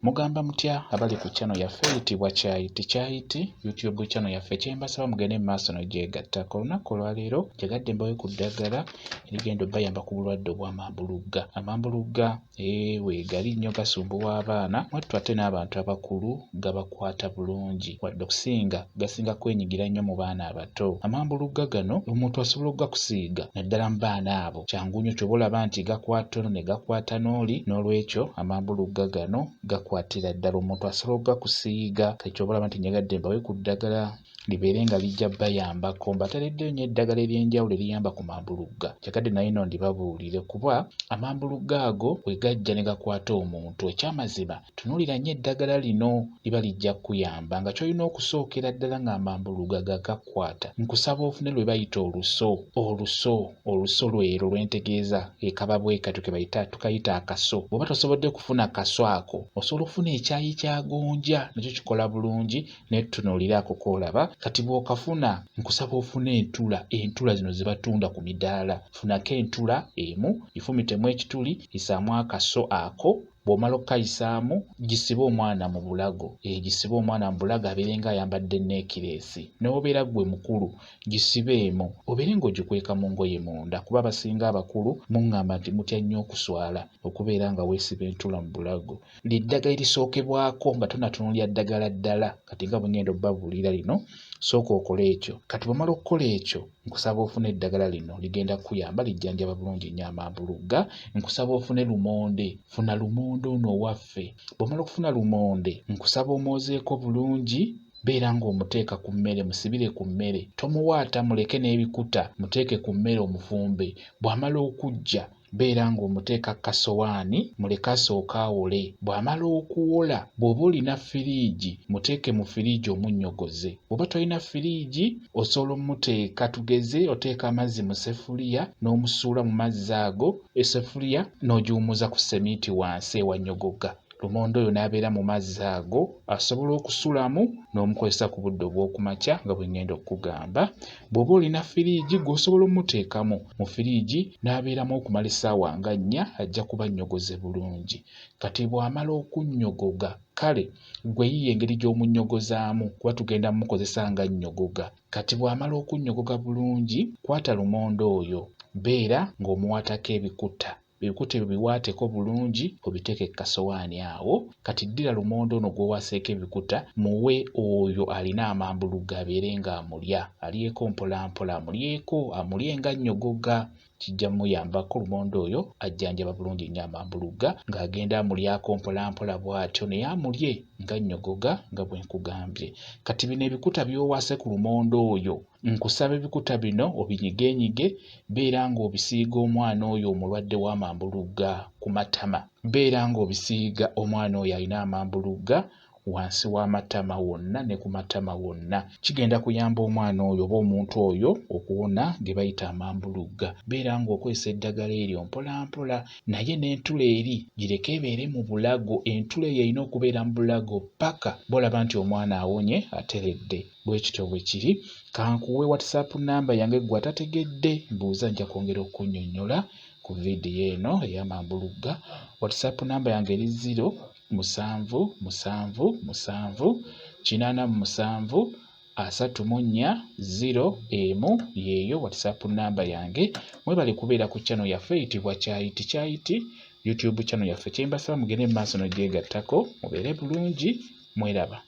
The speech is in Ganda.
Mugamba mutya abali ku channel yaffe eyitibwa Kyayiti YouTube channel yaffe kyembasaba mugende mu maaso n'ogyegattako. Olunaku olwaleero njagadde mbawe ku ddagala erigenda obbayamba ku bulwadde obw'amambulugga. Amambulugga weegali nnyo gasumbuwa abaana mwattu ate n'abantu abakulu gabakwata bulungi wadde okusinga gasinga kwenyigira nnyo mu baana abato. Amambulugga gano omuntu asobola okugakusiiga naddala mu baana abo kyangu nnyo ky'oba olaba nti gakwata ono ne gakwata n'oli, n'olwekyo amambulugga gano gakwatira ddala omuntu asobola okugakusiiga. Kati ky'oba olaba nti njagadde mbawe ku ddagala libeere nga lijja bayambako. Mbateereddeyo nnyo eddagala ery'enjawulo eriyamba ku mambulugga. Njagadde naye nno ndibabuulire kuba amambulugga ago bwe gajja ne gakwata omuntu, ekyamazima tunuulira nnyo eddagala lino liba lijja kukuyamba. Nga ky'olina okusookera ddala ng'amambulugga gagakwata, nkusaba ofune lwe bayita oluso lwero lwentegeeza ekaba bwe katyo ke bayita tukayita akaso. Bw'oba tosobodde kufuna kaso ako osobola okufuna ekyayi kya gonja, nakyo kikola bulungi n'etunuuliraako koolaba. Kati bw'okafuna nkusaba ofune entula zino ze batunda ku midaala. Funako entula emu, gifumitemu ekituli, yisaamu akaso ako. Bw'omala okukayisaamu gisibe omwana mu bulago. Gisibe omwana mu bulago abeere ng'ayambadde neekireesi. N'obeera gwe mukulu gisibeemu obeere ng'ogikweka mu ngoye munda, kuba abasinga abakulu muŋŋamba nti mutya nnyo okuswala okubeera nga weesiba entula mu bulago. Ly'eddagala erisookebwako nga tonatunuulira ddagala ddala. Kati nga bwe ngenda obbabuulira lino, sooka okole ekyo. Kati bw'omala okukola ekyo nkusaba ofune eddagala lino ligenda kuyamba, lijjanjaba bulungi nnyo amambulugga. Nkusaba ofune lumonde. Funa lumonde ono owaffe. Bw'omala okufuna lumonde nkusaba omwozeeko bulungi, beera ng'omuteeka ku mmere, musibire ku mmere, tomuwaata, muleke n'ebikuta, muteeke ku mmere omufumbe. Bw'amala okujja beera ng'omuteeka kasowaani, muleke asooke awole. Bw'amala okuwola, bw'oba olina firiigi muteeke mu firiigi omunnyogoze. Bw'oba tolina firiigi osobola omuteeka, tugeze oteeka amazzi mu seffuliya n'omusuula mu mazzi ago, eseffuliya n'ogiwummuza ku semiiti wansi ewannyogoga. Lumonde oyo n'abeera mu mazzi ago, asobola okusulamu n'omukozesa ku budde obw'okumakya nga bwe ngenda okugamba. Bw'oba olina firiigi gw'osobola omuteekamu mu firiigi n'abeeramu okumala essaawa nga 4, ajja kuba nnyogoze bulungi. Kati bw'amala okunnyogoga, kale gwe yiiya engeri gy'omunnyogozaamu kuba tugenda mmukozesa nga nnyogoga. Kati bw'amala okunnyogoga bulungi, kwata lumonde oyo, beera ng'omuwaatako ebikuta. Ebikuta ebyo biwaateko bulungi obiteeke ku kasowaani awo. Kati ddira lumonde ono gw'owaaseeko ebikuta muwe oyo alina amambulugga abeere ng'amulya, alyeko mpolampola, amulye nga nnyogoga. Kijja muyambako lumonde oyo ajjanjaba bulungi nnyo amambulugga ng'agenda amulyako mpolampola bw'atyo naye amulye nga nnyogoga nga bwe nkugambye. Kati bino ebikuta by'owaase ku lumonde oyo, nkusaba ebikuta bino obinyigenyige, beera ng'obisiiga omwana oyo omulwadde w'amambulugga ku matama. Beera ng'obisiiga omwana oyo alina amambulugga wansi w'amatama wonna ne ku matama wonna. Kigenda kuyamba omwana oyo oba omuntu oyo okuwona ge bayita amambulugga. Beera ng'okozesa eddagala eryo mpolampola, naye n'entula eri gireke ebeere mu bulago. Entula eyo erina okubeera mu bulago paka bw'olaba nti omwana awonye ateredde. Bwe kityo bwe kiri. Kankuwe WhatsApp namba yange gwe atategedde, mbuuza nja kwongera okunnyonnyola ku vidiyo eno ey'amambulugga. WhatsApp namba yange eri 0777873401 yeeyo WhatsApp namba yange. Mwebale kubeera ku channel yaffe eyitibwa Kyayiti YouTube channel yaffe. Kyembasaba mugende mu maaso n'ogyegattako mubeere bulungi, mweraba.